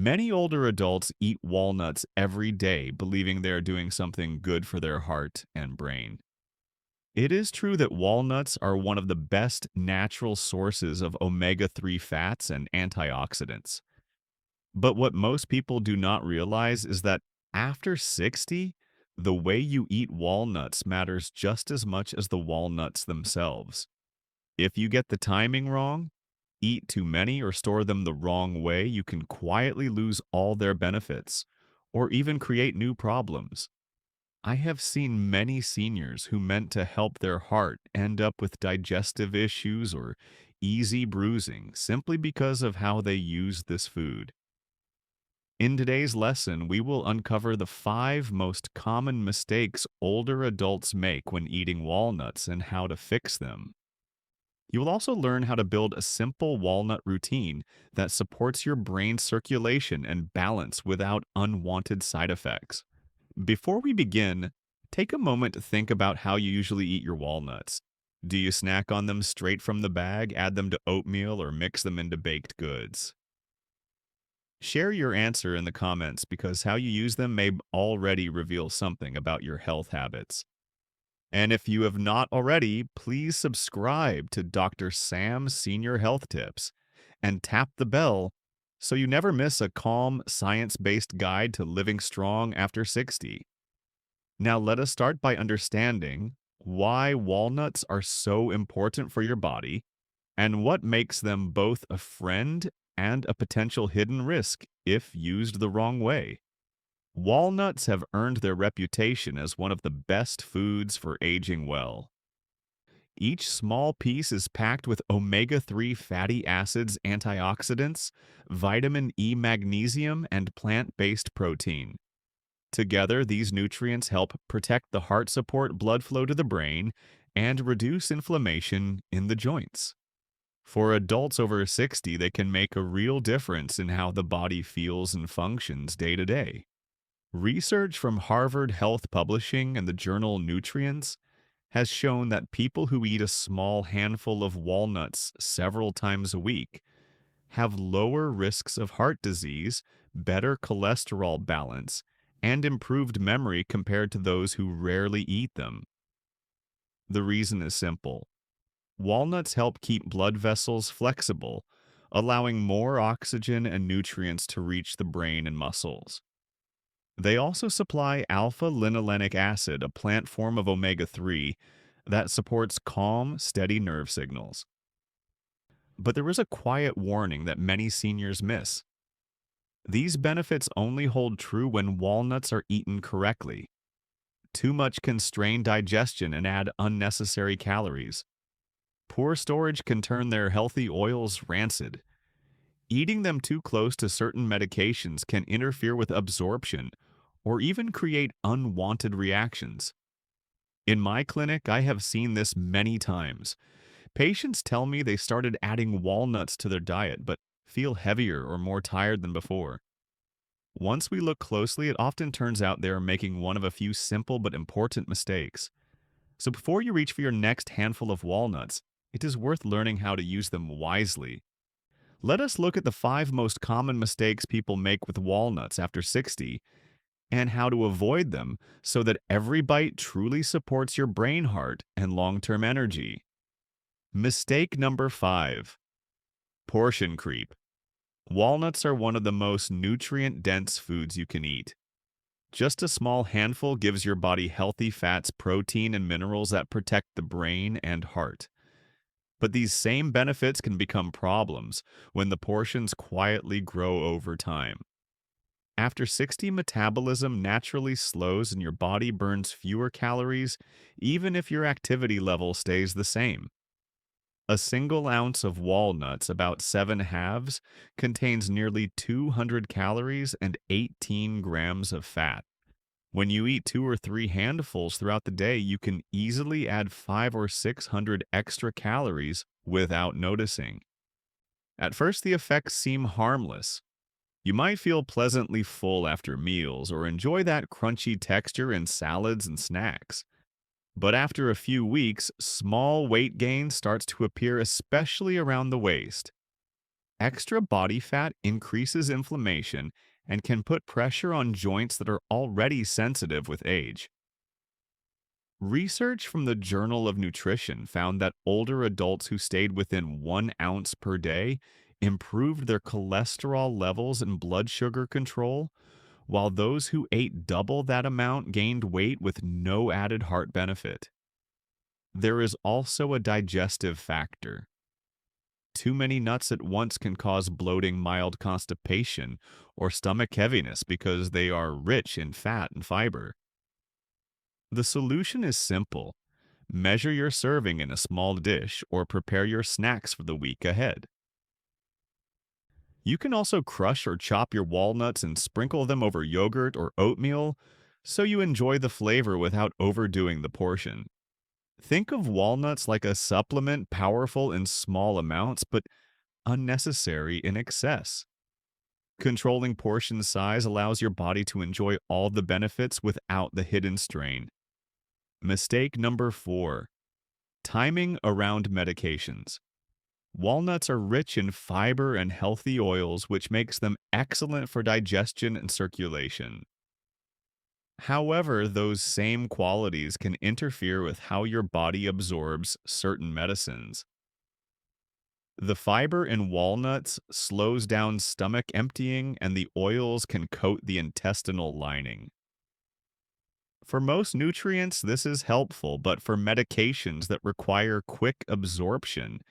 Many older adults eat walnuts every day, believing they are doing something good for their heart and brain. It is true that walnuts are one of the best natural sources of omega 3 fats and antioxidants. But what most people do not realize is that after 60, the way you eat walnuts matters just as much as the walnuts themselves. If you get the timing wrong, eat too many, or store them the wrong way, you can quietly lose all their benefits or even create new problems. I have seen many seniors who meant to help their heart end up with digestive issues or easy bruising simply because of how they use this food. In today's lesson, we will uncover the 5 most common mistakes older adults make when eating walnuts and how to fix them. You will also learn how to build a simple walnut routine that supports your brain circulation and balance without unwanted side effects. Before we begin, take a moment to think about how you usually eat your walnuts. Do you snack on them straight from the bag, add them to oatmeal, or mix them into baked goods? Share your answer in the comments because how you use them may already reveal something about your health habits. And if you have not already, please subscribe to Dr. Sam's Senior Health Tips and tap the bell so you never miss a calm, science-based guide to living strong after 60. Now let us start by understanding why walnuts are so important for your body and what makes them both a friend and a potential hidden risk if used the wrong way. Walnuts have earned their reputation as one of the best foods for aging well. Each small piece is packed with omega 3 fatty acids, antioxidants, vitamin E, magnesium, and plant based protein. Together, these nutrients help protect the heart, support blood flow to the brain, and reduce inflammation in the joints. For adults over 60, they can make a real difference in how the body feels and functions day to day. Research from Harvard Health Publishing and the journal Nutrients has shown that people who eat a small handful of walnuts several times a week have lower risks of heart disease, better cholesterol balance, and improved memory compared to those who rarely eat them. The reason is simple. Walnuts help keep blood vessels flexible, allowing more oxygen and nutrients to reach the brain and muscles. They also supply alpha-linolenic acid, a plant form of omega 3 that supports calm, steady nerve signals. But there is a quiet warning that many seniors miss. These benefits only hold true when walnuts are eaten correctly. Too much can strain digestion and add unnecessary calories. Poor storage can turn their healthy oils rancid. Eating them too close to certain medications can interfere with absorption or even create unwanted reactions. In my clinic, I have seen this many times. Patients tell me they started adding walnuts to their diet but feel heavier or more tired than before. Once we look closely, it often turns out they are making one of a few simple but important mistakes. So before you reach for your next handful of walnuts, it is worth learning how to use them wisely. Let us look at the 5 most common mistakes people make with walnuts after 60 and how to avoid them so that every bite truly supports your brain heart and long-term energy. Mistake number 5. Portion creep. Walnuts are one of the most nutrient-dense foods you can eat. Just a small handful gives your body healthy fats, protein, and minerals that protect the brain and heart. But these same benefits can become problems when the portions quietly grow over time. After 60, metabolism naturally slows and your body burns fewer calories, even if your activity level stays the same. A single ounce of walnuts, about 7 halves, contains nearly 200 calories and 18 grams of fat. When you eat 2 or 3 handfuls throughout the day, you can easily add 500 or 600 extra calories without noticing. At first, the effects seem harmless. You might feel pleasantly full after meals or enjoy that crunchy texture in salads and snacks. But after a few weeks, small weight gain starts to appear, especially around the waist. Extra body fat increases inflammation and can put pressure on joints that are already sensitive with age. Research from the Journal of Nutrition found that older adults who stayed within 1 ounce per day improved their cholesterol levels and blood sugar control, while those who ate double that amount gained weight with no added heart benefit. There is also a digestive factor. Too many nuts at once can cause bloating, mild constipation, or stomach heaviness because they are rich in fat and fiber. The solution is simple. Measure your serving in a small dish or prepare your snacks for the week ahead. You can also crush or chop your walnuts and sprinkle them over yogurt or oatmeal so you enjoy the flavor without overdoing the portion. Think of walnuts like a supplement powerful in small amounts but unnecessary in excess. Controlling portion size allows your body to enjoy all the benefits without the hidden strain. Mistake number 4: timing around medications. Walnuts are rich in fiber and healthy oils, which makes them excellent for digestion and circulation. However, those same qualities can interfere with how your body absorbs certain medicines. The fiber in walnuts slows down stomach emptying, and the oils can coat the intestinal lining. For most nutrients, this is helpful, but for medications that require quick absorption,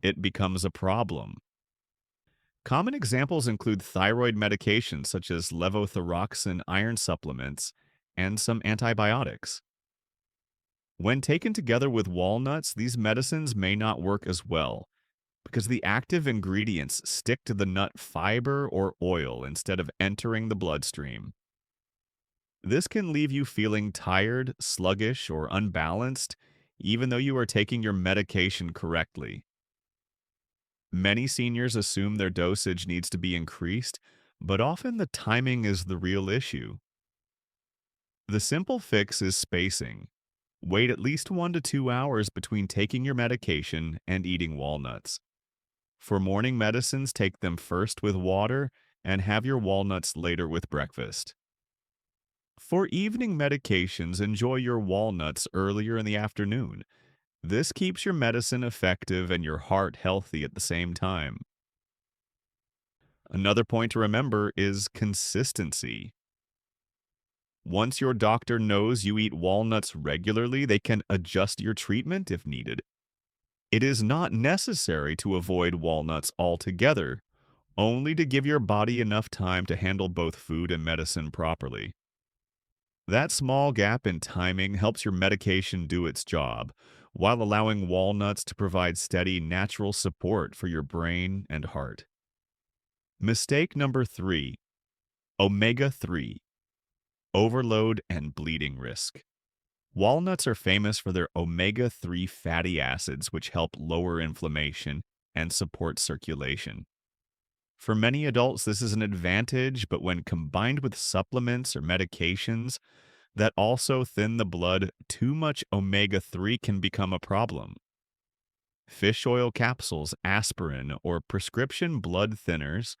it becomes a problem. Common examples include thyroid medications such as levothyroxine iron supplements and some antibiotics. When taken together with walnuts, these medicines may not work as well because the active ingredients stick to the nut fiber or oil instead of entering the bloodstream. This can leave you feeling tired, sluggish, or unbalanced, even though you are taking your medication correctly. Many seniors assume their dosage needs to be increased, but often the timing is the real issue. The simple fix is spacing. Wait at least 1 to 2 hours between taking your medication and eating walnuts. For morning medicines, take them first with water and have your walnuts later with breakfast. For evening medications, enjoy your walnuts earlier in the afternoon. This keeps your medicine effective and your heart healthy at the same time. Another point to remember is consistency. Once your doctor knows you eat walnuts regularly, they can adjust your treatment if needed. It is not necessary to avoid walnuts altogether, only to give your body enough time to handle both food and medicine properly. That small gap in timing helps your medication do its job, while allowing walnuts to provide steady, natural support for your brain and heart. Mistake number 3: omega 3, overload and bleeding risk. Walnuts are famous for their omega 3 fatty acids, which help lower inflammation and support circulation. For many adults, this is an advantage, but when combined with supplements or medications that also thin the blood, too much omega 3 can become a problem. Fish oil capsules, aspirin, or prescription blood thinners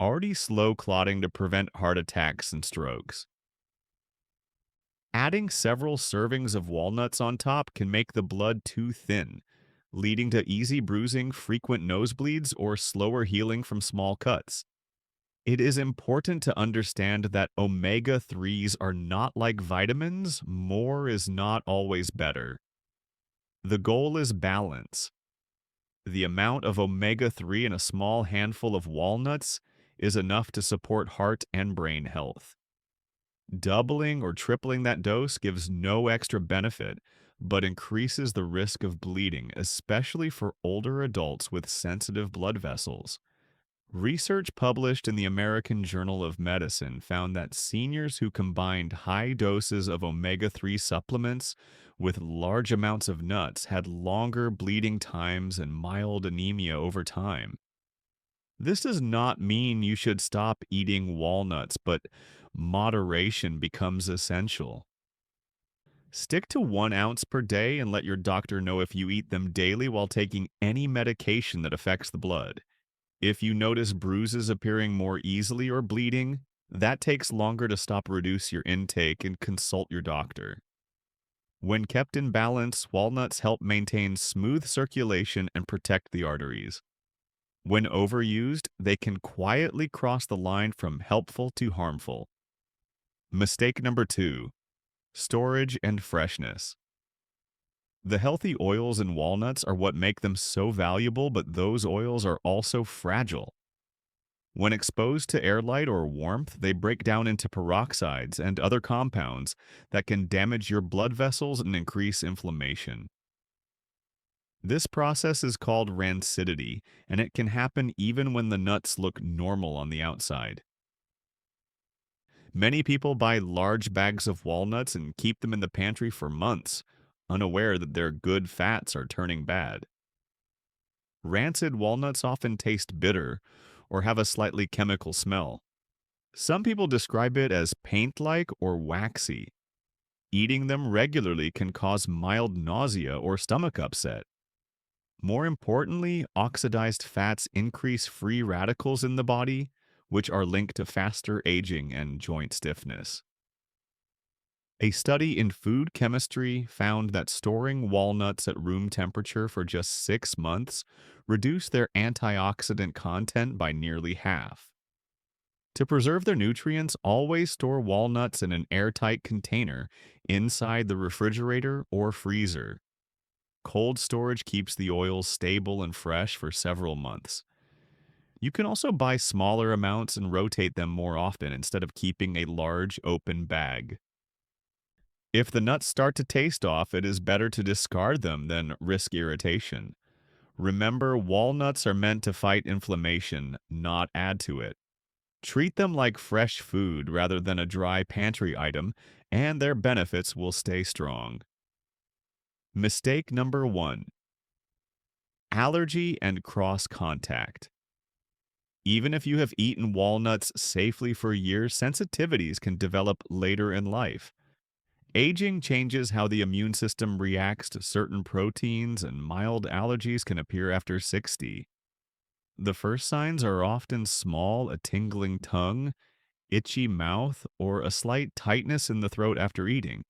already slow clotting to prevent heart attacks and strokes. Adding several servings of walnuts on top can make the blood too thin, leading to easy bruising, frequent nosebleeds, or slower healing from small cuts. It is important to understand that omega 3s are not like vitamins. More is not always better. The goal is balance. The amount of omega 3 in a small handful of walnuts is enough to support heart and brain health. Doubling or tripling that dose gives no extra benefit, but increases the risk of bleeding, especially for older adults with sensitive blood vessels. Research published in the American Journal of Medicine found that seniors who combined high doses of omega 3 supplements with large amounts of nuts had longer bleeding times and mild anemia over time. This does not mean you should stop eating walnuts, but moderation becomes essential. Stick to 1 ounce per day and let your doctor know if you eat them daily while taking any medication that affects the blood. If you notice bruises appearing more easily or bleeding, that takes longer to stop. Reduce your intake and consult your doctor. When kept in balance, walnuts help maintain smooth circulation and protect the arteries. When overused, they can quietly cross the line from helpful to harmful. Mistake number 2: storage and freshness. The healthy oils in walnuts are what make them so valuable, but those oils are also fragile. When exposed to airlight or warmth, they break down into peroxides and other compounds that can damage your blood vessels and increase inflammation. This process is called rancidity, and it can happen even when the nuts look normal on the outside. Many people buy large bags of walnuts and keep them in the pantry for months, unaware that their good fats are turning bad. Rancid walnuts often taste bitter or have a slightly chemical smell. Some people describe it as paint-like or waxy. Eating them regularly can cause mild nausea or stomach upset. More importantly, oxidized fats increase free radicals in the body, which are linked to faster aging and joint stiffness. A study in food chemistry found that storing walnuts at room temperature for just 6 months reduced their antioxidant content by nearly half. To preserve their nutrients, always store walnuts in an airtight container inside the refrigerator or freezer. Cold storage keeps the oils stable and fresh for several months. You can also buy smaller amounts and rotate them more often instead of keeping a large open bag. If the nuts start to taste off, it is better to discard them than risk irritation. Remember, walnuts are meant to fight inflammation, not add to it. Treat them like fresh food rather than a dry pantry item, and their benefits will stay strong. Mistake number 1: allergy and cross contact. Even if you have eaten walnuts safely for years, sensitivities can develop later in life. Aging changes how the immune system reacts to certain proteins, and mild allergies can appear after 60. The first signs are often small: a tingling tongue, itchy mouth, or a slight tightness in the throat after eating.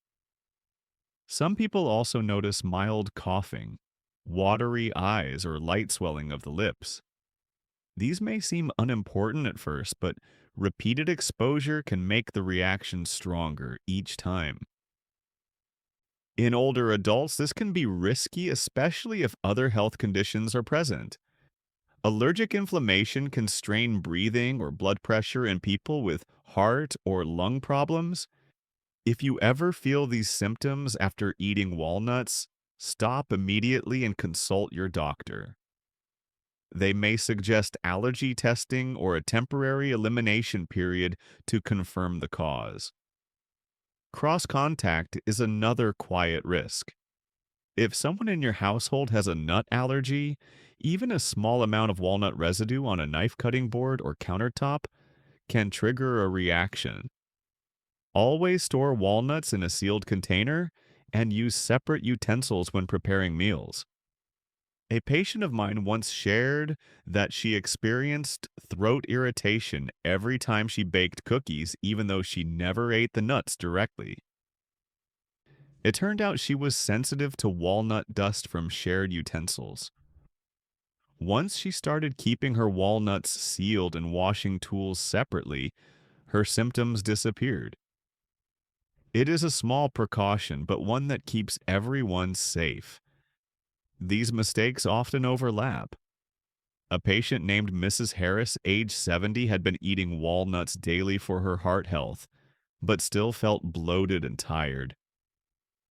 Some people also notice mild coughing, watery eyes, or light swelling of the lips. These may seem unimportant at first, but repeated exposure can make the reaction stronger each time. In older adults, this can be risky, especially if other health conditions are present. Allergic inflammation can strain breathing or blood pressure in people with heart or lung problems. If you ever feel these symptoms after eating walnuts, stop immediately and consult your doctor. They may suggest allergy testing or a temporary elimination period to confirm the cause. Cross contact is another quiet risk. If someone in your household has a nut allergy, even a small amount of walnut residue on a knife cutting board or countertop can trigger a reaction. Always store walnuts in a sealed container and use separate utensils when preparing meals. A patient of mine once shared that she experienced throat irritation every time she baked cookies, even though she never ate the nuts directly. It turned out she was sensitive to walnut dust from shared utensils. Once she started keeping her walnuts sealed and washing tools separately, her symptoms disappeared. It is a small precaution, but one that keeps everyone safe. These mistakes often overlap. A patient named Mrs. Harris, age 70, had been eating walnuts daily for her heart health, but still felt bloated and tired.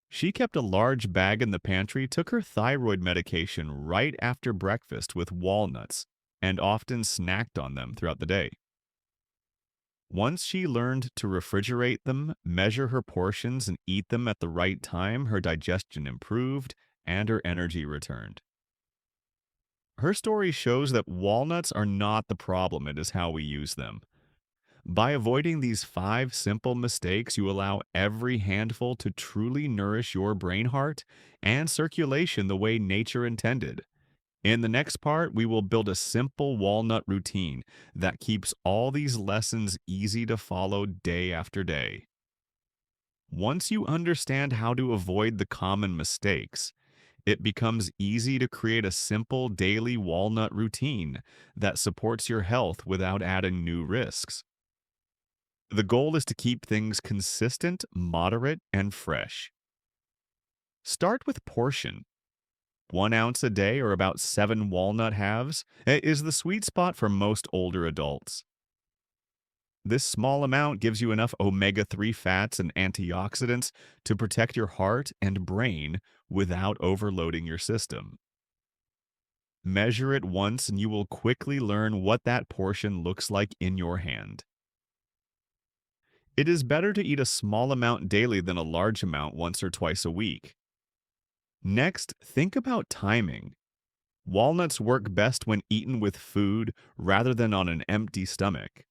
She kept a large bag in the pantry, took her thyroid medication right after breakfast with walnuts, and often snacked on them throughout the day. Once she learned to refrigerate them, measure her portions, and eat them at the right time, her digestion improved and her energy returned. Her story shows that walnuts are not the problem, it is how we use them. By avoiding these 5 simple mistakes, you allow every handful to truly nourish your brain, heart, and circulation the way nature intended. In the next part, we will build a simple walnut routine that keeps all these lessons easy to follow day after day. Once you understand how to avoid the common mistakes, it becomes easy to create a simple daily walnut routine that supports your health without adding new risks. The goal is to keep things consistent, moderate, and fresh. Start with portion. 1 ounce a day, or about 7 walnut halves, is the sweet spot for most older adults. This small amount gives you enough omega-3 fats and antioxidants to protect your heart and brain without overloading your system. Measure it once and you will quickly learn what that portion looks like in your hand. It is better to eat a small amount daily than a large amount once or twice a week. Next, think about timing. Walnuts work best when eaten with food rather than on an empty stomach.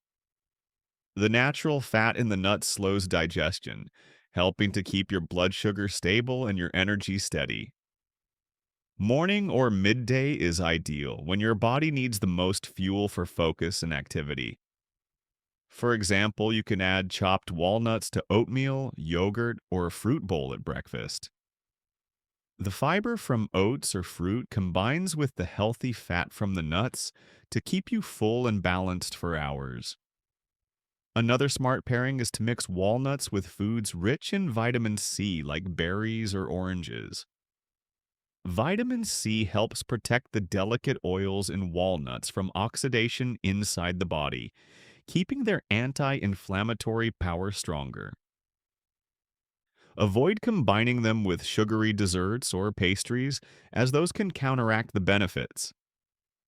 The natural fat in the nuts slows digestion, helping to keep your blood sugar stable and your energy steady. Morning or midday is ideal when your body needs the most fuel for focus and activity. For example, you can add chopped walnuts to oatmeal, yogurt, or a fruit bowl at breakfast. The fiber from oats or fruit combines with the healthy fat from the nuts to keep you full and balanced for hours. Another smart pairing is to mix walnuts with foods rich in vitamin C like berries or oranges. Vitamin C helps protect the delicate oils in walnuts from oxidation inside the body, keeping their anti-inflammatory power stronger. Avoid combining them with sugary desserts or pastries, as those can counteract the benefits.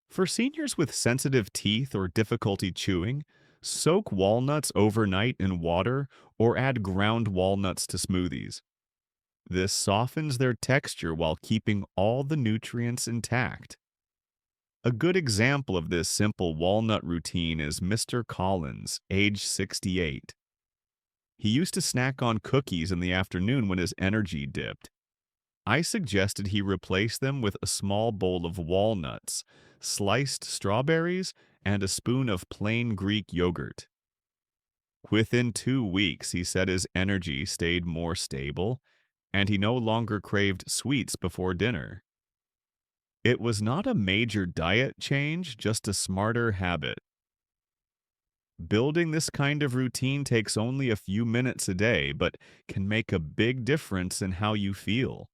For seniors with sensitive teeth or difficulty chewing, soak walnuts overnight in water or add ground walnuts to smoothies. This softens their texture while keeping all the nutrients intact. A good example of this simple walnut routine is Mr. Collins, age 68. He used to snack on cookies in the afternoon when his energy dipped. I suggested he replace them with a small bowl of walnuts, sliced strawberries, and a spoon of plain Greek yogurt. Within 2 weeks, he said his energy stayed more stable, and he no longer craved sweets before dinner. It was not a major diet change, just a smarter habit. Building this kind of routine takes only a few minutes a day, but can make a big difference in how you feel.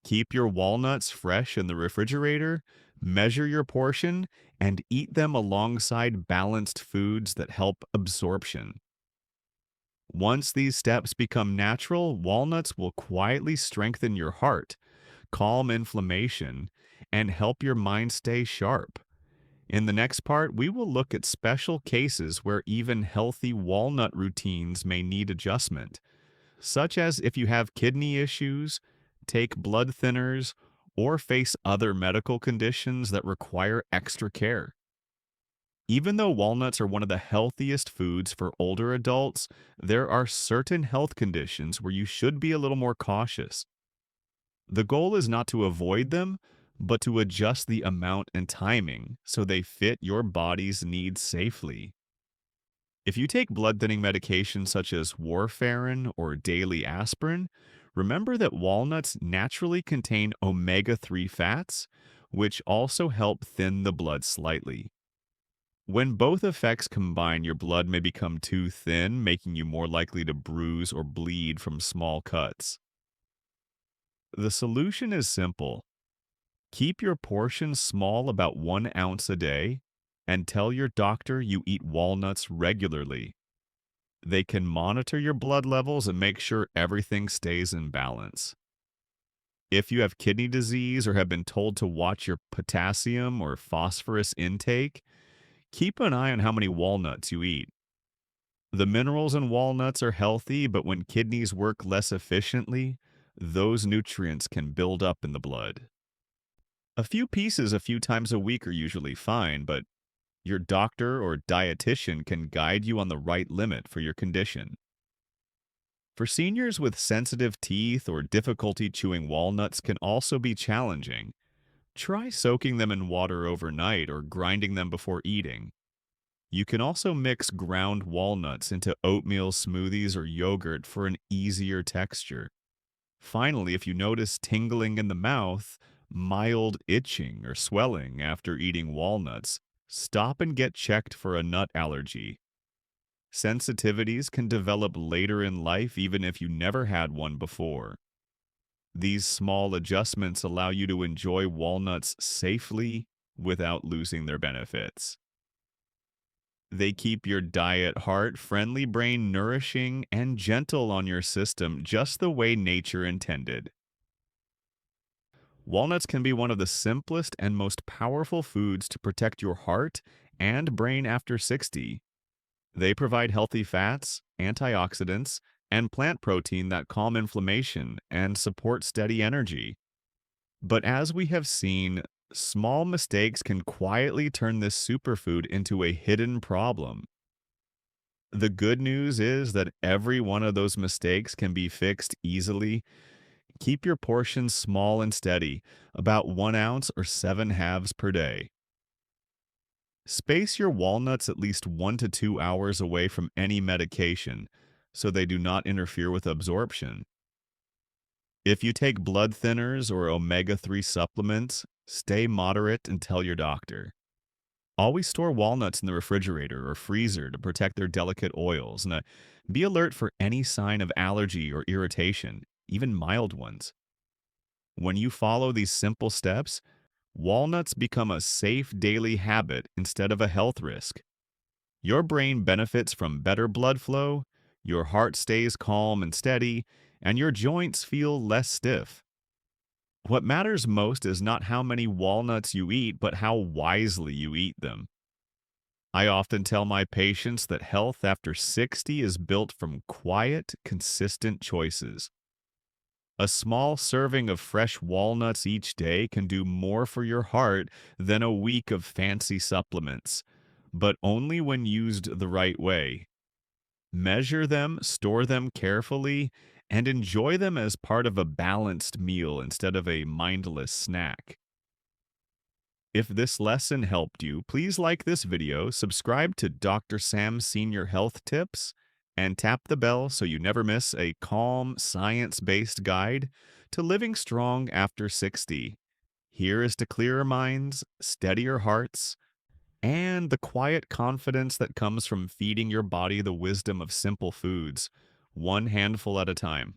Keep your walnuts fresh in the refrigerator, measure your portion, and eat them alongside balanced foods that help absorption. Once these steps become natural, walnuts will quietly strengthen your heart, calm inflammation, and help your mind stay sharp. In the next part, we will look at special cases where even healthy walnut routines may need adjustment, such as if you have kidney issues, take blood thinners, or face other medical conditions that require extra care. Even though walnuts are one of the healthiest foods for older adults, there are certain health conditions where you should be a little more cautious. The goal is not to avoid them, but to adjust the amount and timing so they fit your body's needs safely. If you take blood thinning medications such as warfarin or daily aspirin, remember that walnuts naturally contain omega-3 fats, which also help thin the blood slightly. When both effects combine, your blood may become too thin, making you more likely to bruise or bleed from small cuts. The solution is simple. Keep your portion small, about 1 ounce a day, and tell your doctor you eat walnuts regularly. They can monitor your blood levels and make sure everything stays in balance. If you have kidney disease or have been told to watch your potassium or phosphorus intake, keep an eye on how many walnuts you eat. The minerals in walnuts are healthy, but when kidneys work less efficiently, those nutrients can build up in the blood. A few pieces a few times a week are usually fine, but your doctor or dietitian can guide you on the right limit for your condition. For seniors with sensitive teeth or difficulty chewing, walnuts can also be challenging. Try soaking them in water overnight or grinding them before eating. You can also mix ground walnuts into oatmeal smoothies or yogurt for an easier texture. Finally, if you notice tingling in the mouth, mild itching, or swelling after eating walnuts, stop and get checked for a nut allergy. Sensitivities can develop later in life even if you never had one before. These small adjustments allow you to enjoy walnuts safely without losing their benefits. They keep your diet heart, friendly brain nourishing, and gentle on your system just the way nature intended. Walnuts can be one of the simplest and most powerful foods to protect your heart and brain after 60. They provide healthy fats, antioxidants, and plant protein that calm inflammation and support steady energy. But as we have seen, small mistakes can quietly turn this superfood into a hidden problem. The good news is that every one of those mistakes can be fixed easily. Keep your portions small and steady, about 1 ounce or 7 halves per day. Space your walnuts at least 1 to 2 hours away from any medication so they do not interfere with absorption. If you take blood thinners or omega-3 supplements, stay moderate and tell your doctor. Always store walnuts in the refrigerator or freezer to protect their delicate oils, and be alert for any sign of allergy or irritation, even mild ones. When you follow these simple steps, walnuts become a safe daily habit instead of a health risk. Your brain benefits from better blood flow, your heart stays calm and steady, and your joints feel less stiff. What matters most is not how many walnuts you eat, but how wisely you eat them. I often tell my patients that health after 60 is built from quiet, consistent choices. A small serving of fresh walnuts each day can do more for your heart than a week of fancy supplements, but only when used the right way. Measure them, store them carefully, and enjoy them as part of a balanced meal instead of a mindless snack. If this lesson helped you, please like this video, subscribe to Dr. Sam's Senior Health Tips, and tap the bell so you never miss a calm, science-based guide to living strong after 60. Here is to clearer minds, steadier hearts, and the quiet confidence that comes from feeding your body the wisdom of simple foods, one handful at a time.